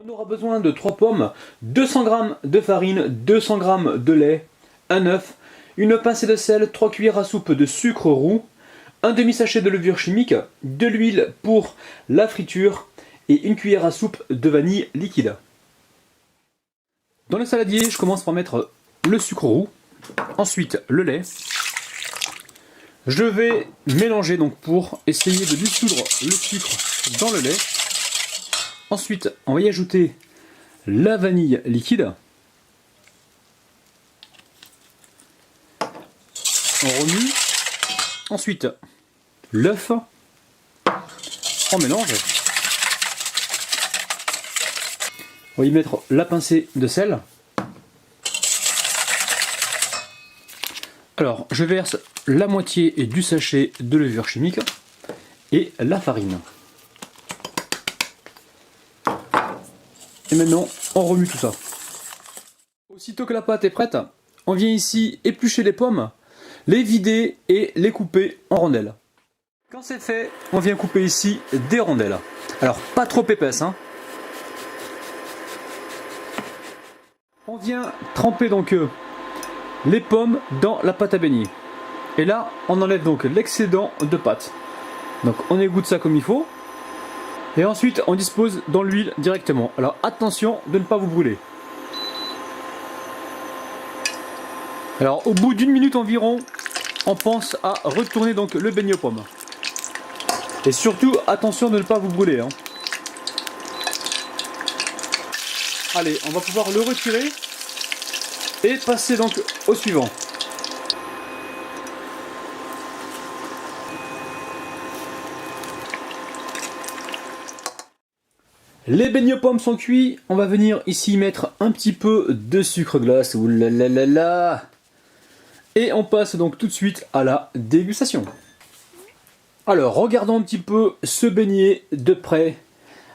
On aura besoin de 3 pommes, 200 g de farine, 200 g de lait, un œuf, une pincée de sel, 3 cuillères à soupe de sucre roux, un demi-sachet de levure chimique, de l'huile pour la friture et une cuillère à soupe de vanille liquide. Dans le saladier, je commence par mettre le sucre roux, ensuite le lait. Je vais mélanger donc pour essayer de dissoudre le sucre dans le lait. Ensuite, on va y ajouter la vanille liquide. On remue. Ensuite, l'œuf. On mélange. On va y mettre la pincée de sel. Alors, je verse la moitié du sachet de levure chimique et la farine. Et maintenant, on remue tout ça. Aussitôt que la pâte est prête, on vient ici éplucher les pommes, les vider et les couper en rondelles. Quand c'est fait, on vient couper ici des rondelles. Alors, pas trop épaisses, hein. On vient tremper donc les pommes dans la pâte à beignet. Et là, on enlève donc l'excédent de pâte. Donc, on égoutte ça comme il faut. Et ensuite, on dispose dans l'huile directement. Alors, attention de ne pas vous brûler. Alors, au bout d'1 minute environ, on pense à retourner donc le beignet aux pommes. Et surtout, attention de ne pas vous brûler, hein. Allez, on va pouvoir le retirer et passer donc au suivant. Les beignets aux pommes sont cuits, on va venir ici mettre un petit peu de sucre glace. Ouh là là là là. Et on passe donc tout de suite à la dégustation. Alors, regardons un petit peu ce beignet de près.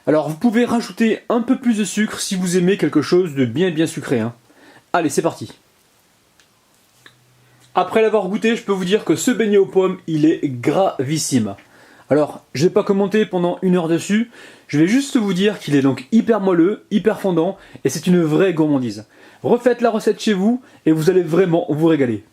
Alors, vous pouvez rajouter un peu plus de sucre si vous aimez quelque chose de bien sucré, hein. Allez, c'est parti. Après l'avoir goûté, je peux vous dire que ce beignet aux pommes, il est gravissime. Alors, je ne vais pas commenter pendant 1 heure dessus, je vais juste vous dire qu'il est donc hyper moelleux, hyper fondant, et c'est une vraie gourmandise. Refaites la recette chez vous, et vous allez vraiment vous régaler.